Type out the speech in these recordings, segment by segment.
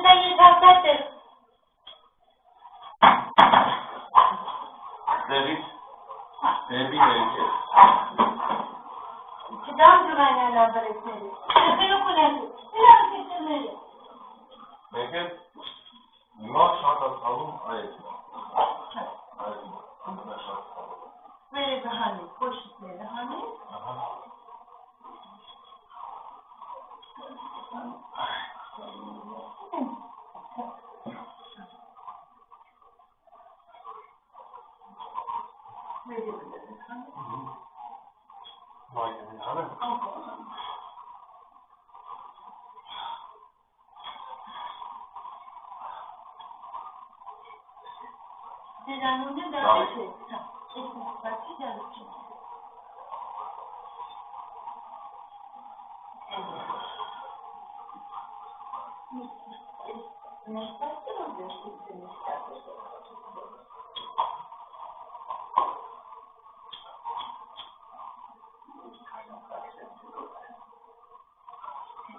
դա երկարդատ է։ Դեպից դեպի ներքև։ Չդամ ջուրանյան անդրեցների։ Չեղերուկ ունենքու, իրան կետերները։ Մեկև մատ շատացալում այդ շատացալում։ Վերևը հանի, կոշիկները հանի։ Դերանունը դարիք է, ես մուսպացի դարիք է։ Մուսպացի որ դերանունը մուսպացի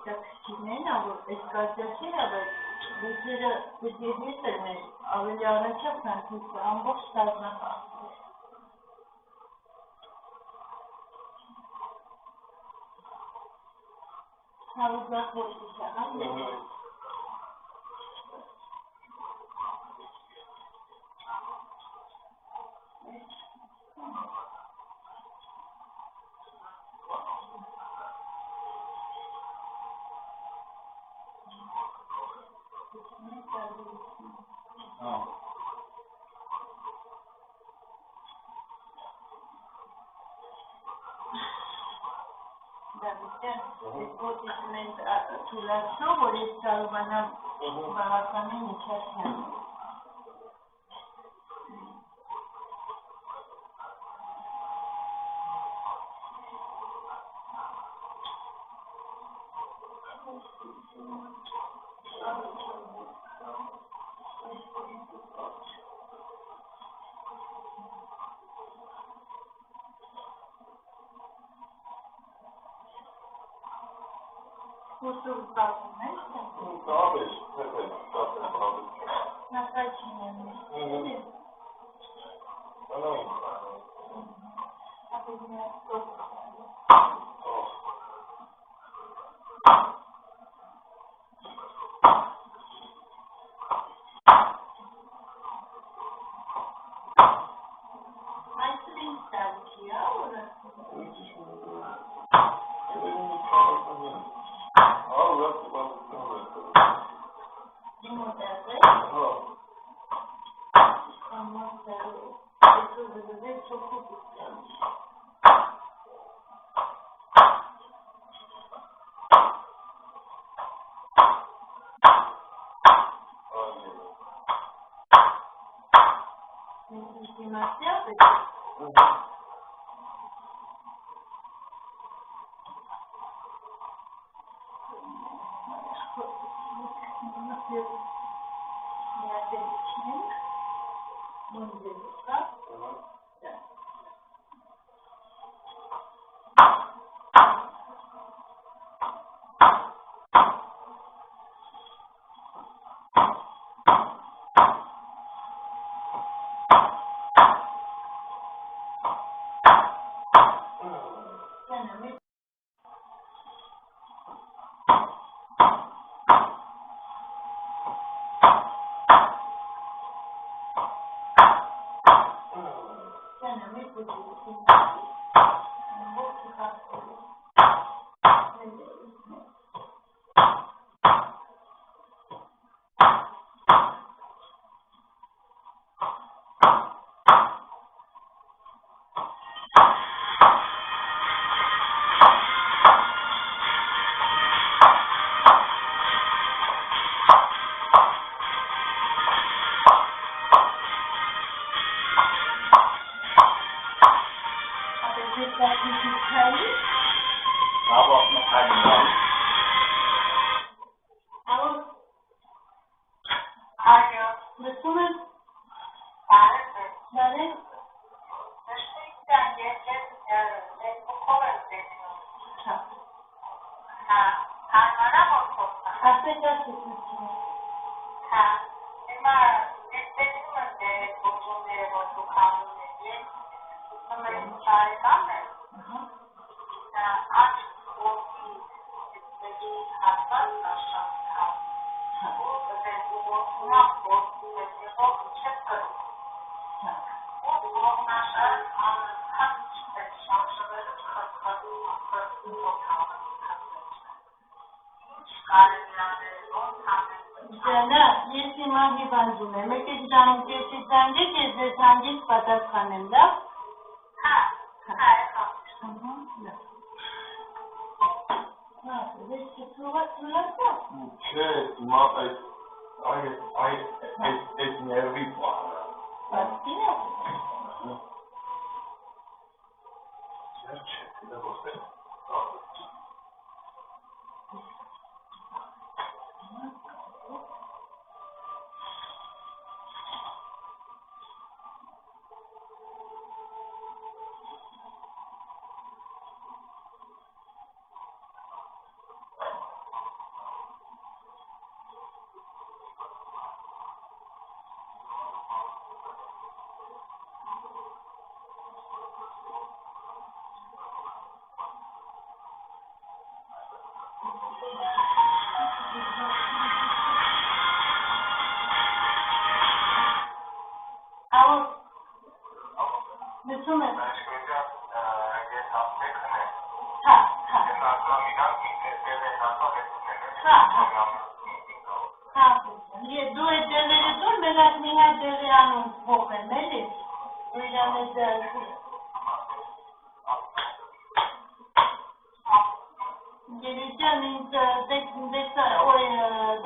հետաքրքիրն որ այս կարծիքները, բայց բույսերը բույսերից էր մեր ավելի առաջապ նանքույցը ամբողջ տազնախաղ։ Հավուզակ ոչիսը հանդեպ։ Թուլացնող, որ ես կարողանամ բավականին իջացնել։ Ոսով կապում ես, Կապես, կապես, կապես։ Նասայչին եմ ես։ Անային։ Ապեզ միած տող։ Այսր ինչ տալիքի, որը։ Aspettați puțin. Հա, հիմա դեպքում է գործունեը որ դուք անում եք, ուսումնային տարեկան է, աչ որդի դեպքի հատված աշխատան, դեպքի որդինա որդի դեպքով չեք կրում, ու ողնաշար անհատ չեք շարժվելու խատխատում ակրտում ոտանում ինչ կարելի անել, ոնց անել Ջանա, ես հիմա հիվանդում եմ, եկեք ժամկետի ծանգեք, ես ձեզ հանգիստ պատասխանեմ, լավ? Հա, Չէ, հիմա այս ներվի պահը։ Պատկին է։ Չէ, դա ոսե։ Լսում եմ։ Դու այդ դեղերը դուր, մեր այդ մի հատ դեղի անուն փոխեմ, էլի։ Գերիջան ինձ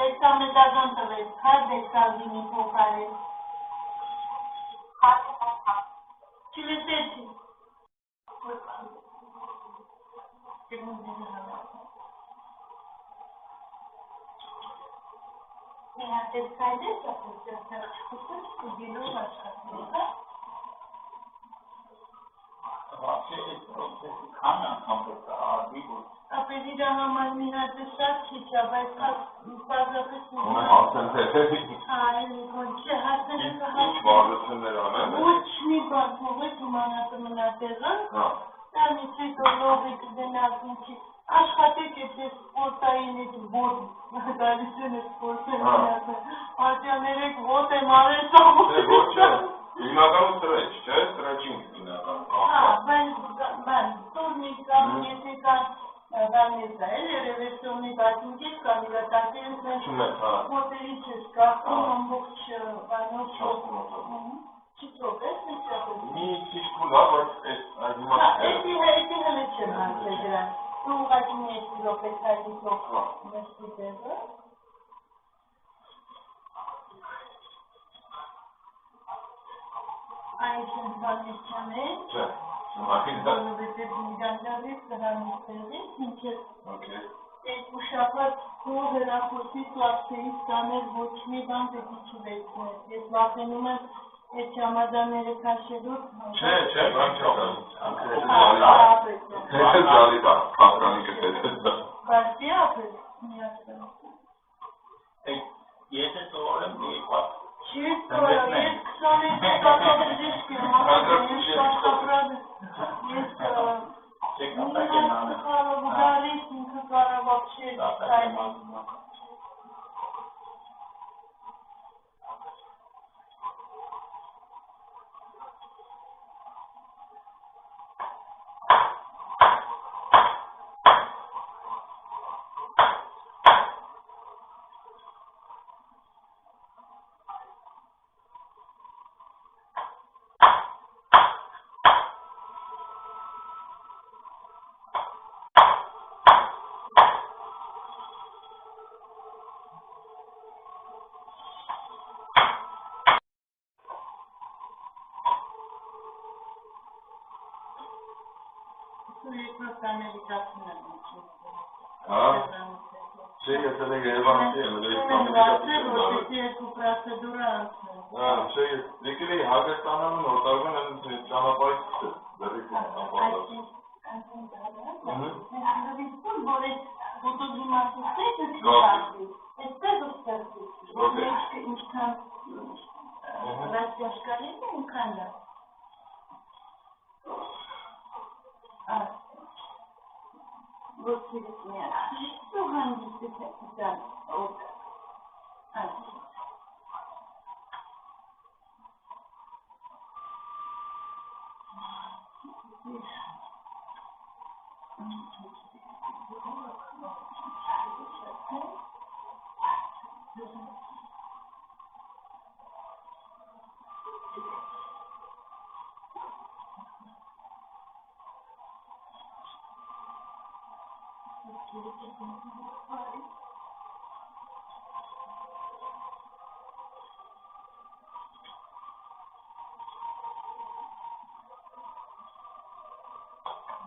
դեքսամեթազոն տվեց, հատ դեքսազինի փոխարեն։ Չլսեցի։ Մի հատ դեքսայդես ապրեցնեմ, գելում աշխատում, հա։ Ապրեցի դա համար մի հատ շատ չի չա, բայց պազախս Հասեն թեթերի։ Հա, էլի ոչ չէ, հասնելը Ինչ բարձություններ անեն։ Ոչ մի բան փողեց իմանատը մնատեղը, դրանից հետո լողի կդենաս ինչի, աշխատեք էդ սպորտային էդ ոտ գալիս են էդ սպորտային ատյաներեք ոտ եմ արել Ոչ է, հիմնականում սրեչ, չէ, սրեչինք հիմնականում։ Հա, բան, տուրնիկ կամ եթե կան բանից է, ռևեսիոնի բատինքից կամ իրատակերից են մոտերից ես կախում ամբողջ բանով չիտրոք ես նիչապել։ Մի քիչ կուլա, բայց այս հիմա Էդի հլը չեմ հանցել դրան, դու ուղղակի մի ես իրոք ես հայդի տող մշտի տեղը։ Այս են բանից չեմ են։ Չէ, հիմակին դա։ Որովհետև միգանջավից դրանից տեղից, ինչը երկու շաբաթ քո հեռախոսի կլասերից տանել ոչ մի բան պետք չվեցնել։ Ես վախենում եմ այդ ճամադանները քաշելու։ Չէ, բան չկա։ Հա, Ձալի դա, կանգանիկը պետք դա։ Բարձի ապել, միացրել։ Ես է սովորեմ մի պատ։ Չի սովորել, ես 25 տակապրեշկ եմ, ես պաստապրադ, ես ինքը կարող գարից, ինքը կարող ապշել, ստայնի։ Չէ, ես էլ Երևանցի եմ, չէ, եկել էի Հագաստանանում նորտարվան եմ ճանապարհից դեռ որ այդ ֆոտոզիմացիստը այդպես ուստեղծի, Ալա։ Ոսիրս միա։ Շու հանդիսի տեկիտան օգ։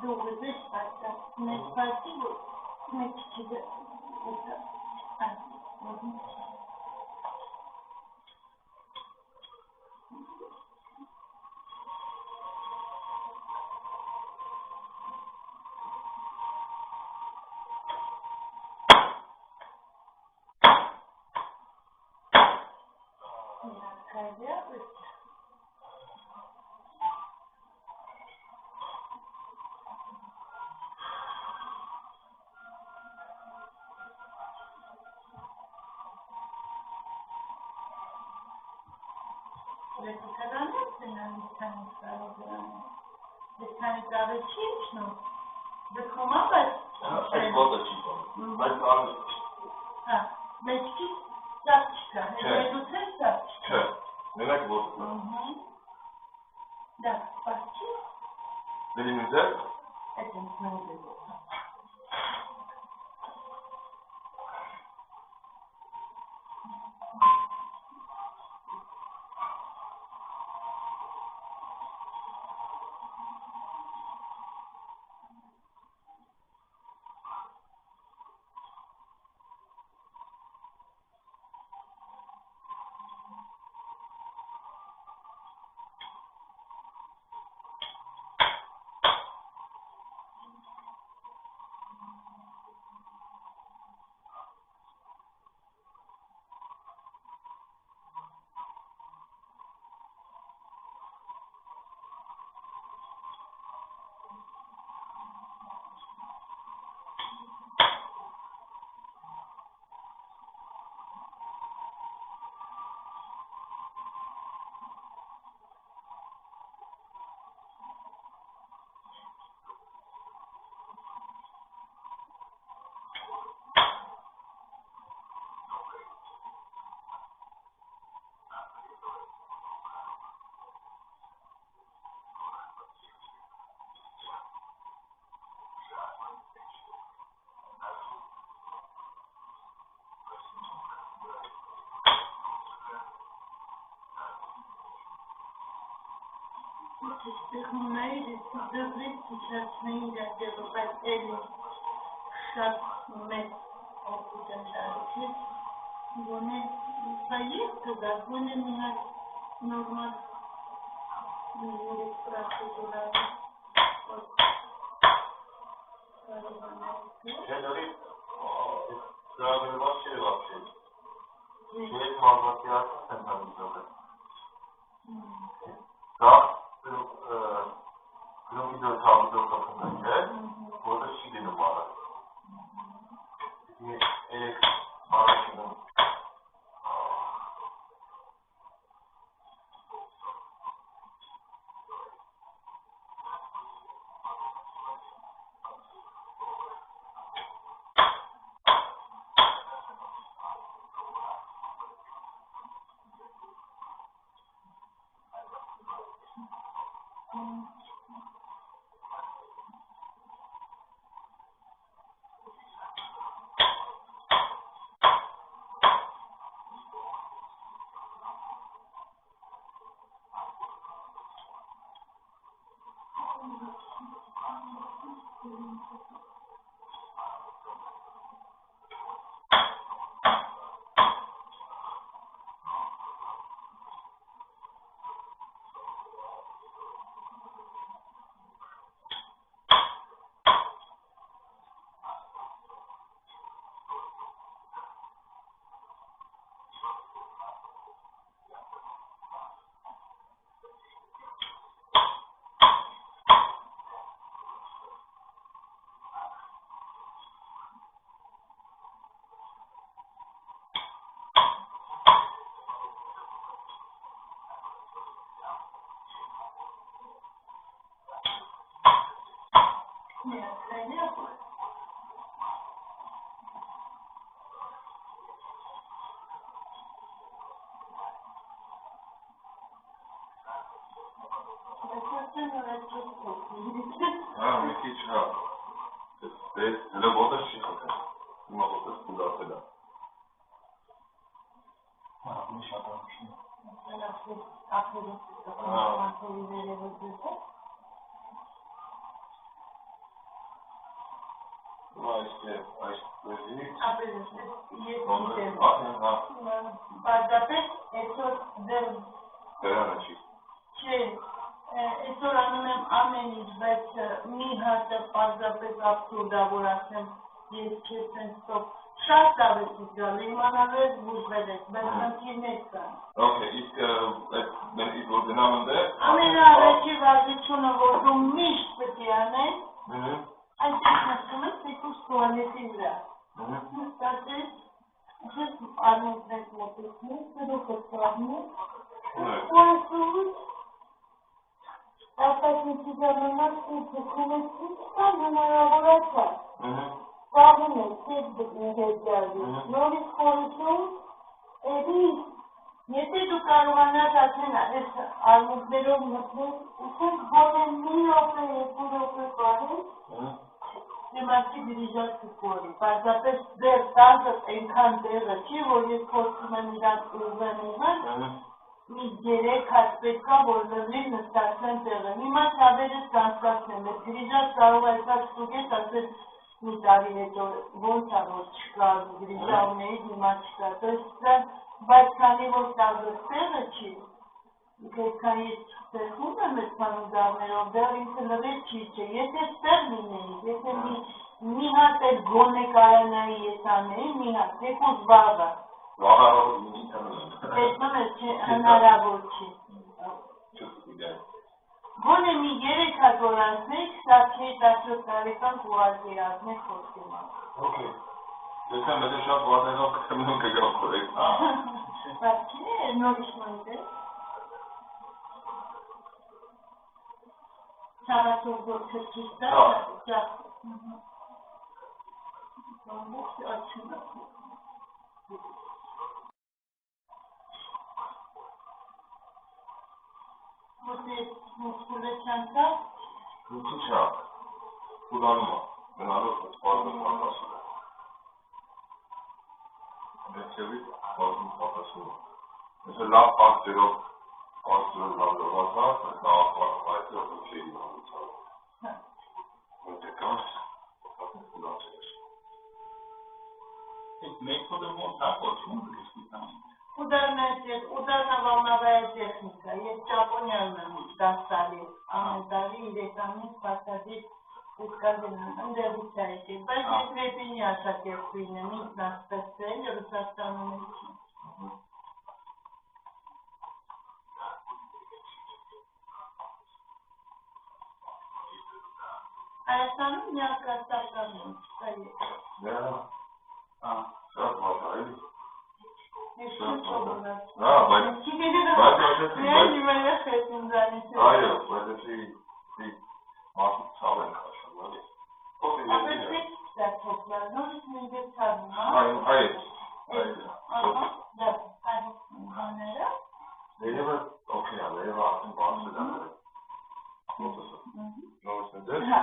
Долго здесь спать, не спасибо, не тебе. Ստեղումները դրվեց իջացնեին դատեղոպատ էլի շատ մեծ օգուտ ընտարիքից, գոնե սայիվ կգա, գոնե միար նորմալ երեք պրակտիկուրարը Generally, travel şey var şey. Şehir malzatiyatı sentralizörü. Daha kırım video sağlığı kapında burada Şili'nin var. Elektrik araçının Այդպես մի քիչ հա։ Դե ոտը չի խփել։ Հիմա ոտը ստուգացել է։ Մի շատ անշին։ Այս Պարզապես այսօր դերանը չի։ չէ, այսօր անում եմ ամեն ինչ, բայց մի հատը պարզապես աբսուրդ է, որ ասեմ, ես չես ստոպ, շատ ավետից գալու, իմանալու ես բուժվել ես, բայց խնդիրներ կան։ Okay, իսկ որ գնամ ընդեր։ Ամենաառաջի վարժությունը, որ դու միշտ պետք է անես, այդպես նստում ես երկու տուալետի վրա։ Ստացես, ես արմունքներ մոտեցնես, սրուխը ծաղնես, ու այսուր Արտակնիքի ժամանակ ծուծում ես ինչ հնարավորացա։ Ծաղում ես, ես դգնգեր գալիս, նորից խորություն, եթե դու կարողանաս ասեն այս արմունքներով մտնես, ուսեն գոնե մի րոպե, երկու րոպե պահես, դեմացի դիրիժացի կորի, պարզապես դեր տազը այնքան դեղը չի, որ ես փորձում եմ իրանք ուղղեն, մի 3 հատ պետք է, որ լրիվ նստացնեմ տեղը։ Հիմա շաբերս կանցկացնեմ, ես գրիժած կարող այսած ստուգես, ասես մի տարի հետո ոնց է, որ չկա, գրիժա ունեի, հիմա չկա, բայց քանի որ տազը տեղը չի, այդքան ես ստեղում եմ այդքան ուդարներով, դեռ ինքը լրիվ չի չէ, եթե ստեղ լինեի, եթե մի հատ էլ գոնե կարանայի ես անեի, մի հատ, երկու զբաղը, Տեսնում ես, հնարավոր չի։ Գոնե մի 3 հատ որ ասնեք, 24 տարեկան կուղազի ասնեք խոսքի մա։ Okay. Ես եմ էլի շատ վատերով կտմնում կգավ կորեք։ Բայց չի է նորիշ մոյդ է։ Չարացող որ թրկից դա, ճախ։ Որտես մուսկուլը չանցա։ Ինչի չա, կուդանում է, գնալով պարզում պատասում է։ Դեցևից պարզում պատասում է։ Ես լավ պակտերով պարզում լավլովացա, բայց նա այդով ուչեի նավուցավ։ Մոտեկանց, պատասում կուդացել ես։ Այդ մեթոդը ոնց է կոչվում գրիստիկան։ Ուդարնավալնավայա տեխնիկա, ես ճապոնիան եմ դաստալի, ամեն տարի 3 ամիս պարտադիր ընդեղից է եկել, բայց ես վեպինի աշակերտուին եմ, ինքն ասպեցել, Ռուսաստանում էքի։ Հայաստանում միակարտական եմ, չկա եկել։ Շատ վատայելի։ Ես շուտ չողունած։ Բայց այո, բայց էսի մարդիկ ցավ են քաշում, էլի։ Ապēc ես դա թոքլար, նորից նույնպես ցավում, Այդ։ բաները։ Ներևը, օքեյ, ներևը արդեն բարձր է։ Մոտոսը։ Նորից ընդեր։ Հա։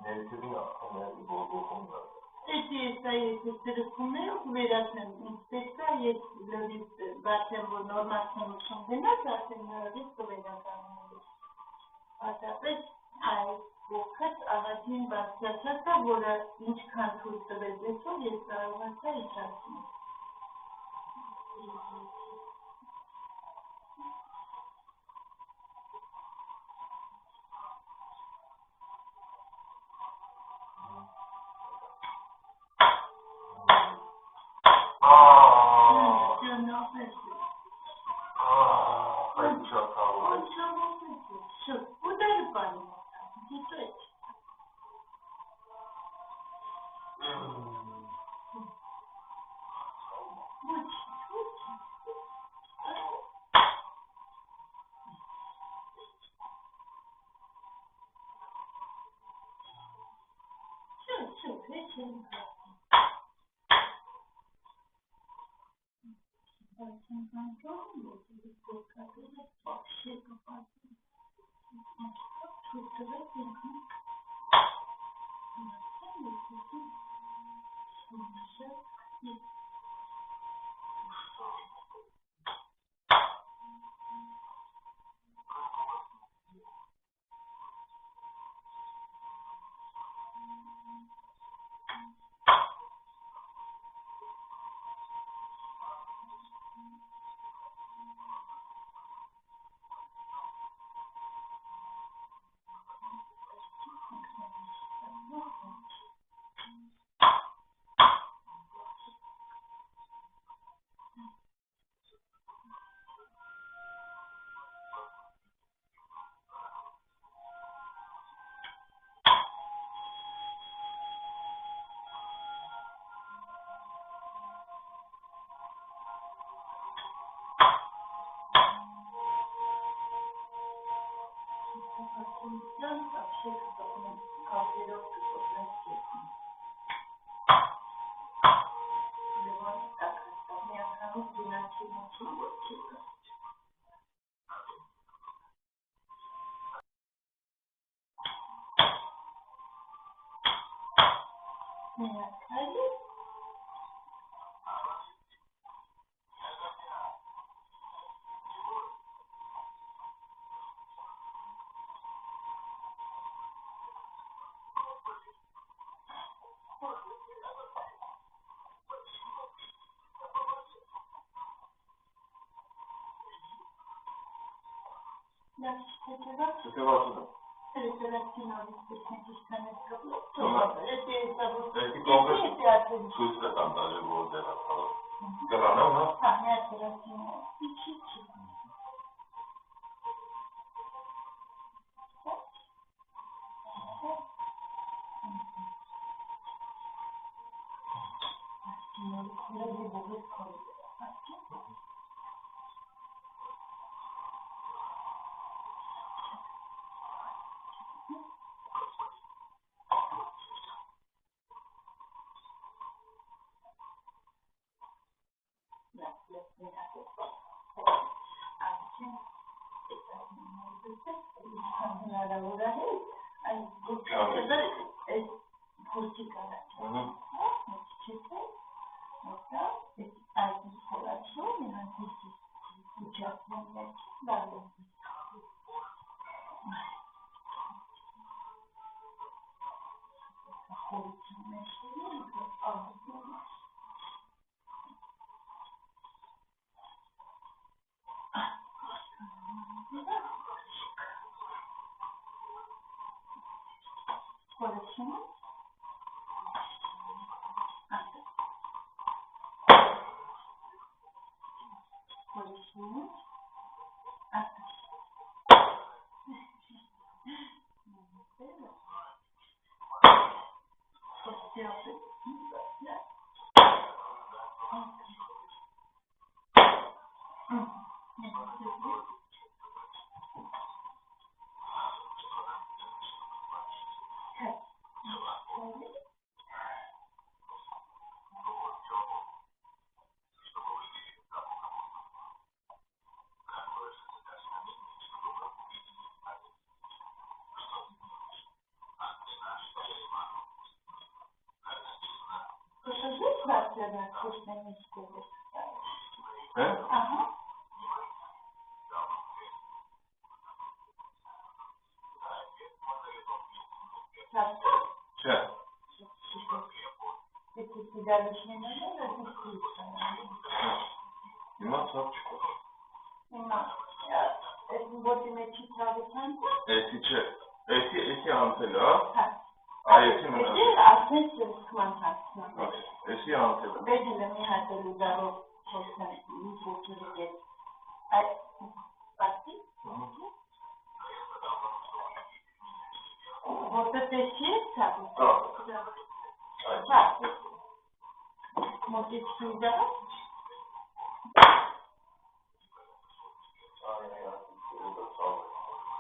Ներքևին ախոմերի բողոքում է։ Էդի էսա ես սրկումները վերացնեմ, ինսպեկտա ես լրիվ բացեմ, որ նորմացնեմ ուշում գնաց, ասեմ լրիվ կվերականում ես։ Ասապես այս ողքս աղաջին բացյացածա, որը ինչքան թույլ տվեց դեսով, ես կարողացա իջացնեմ։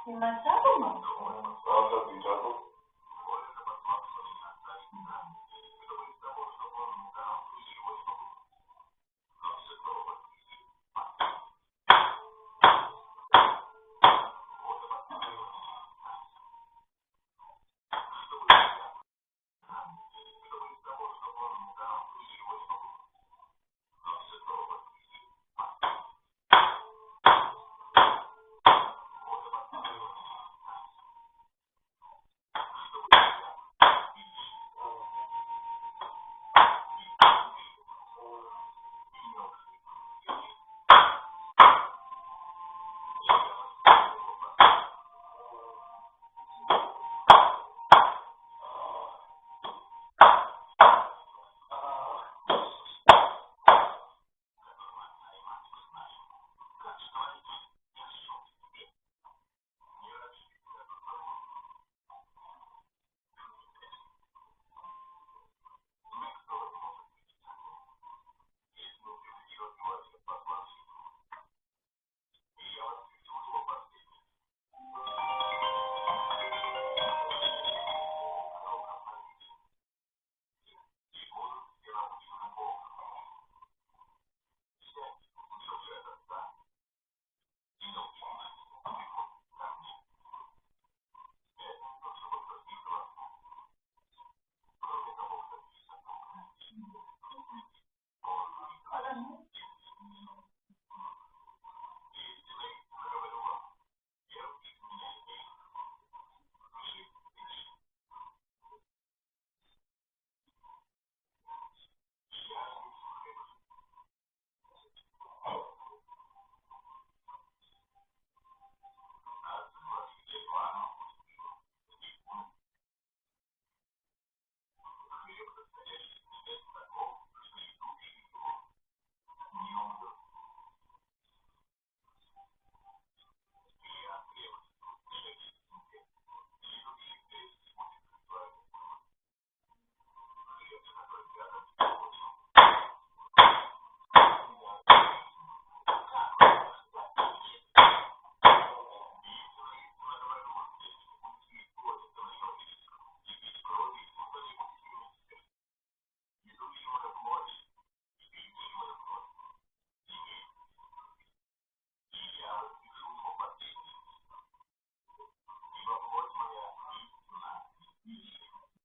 Mangiavo, ma?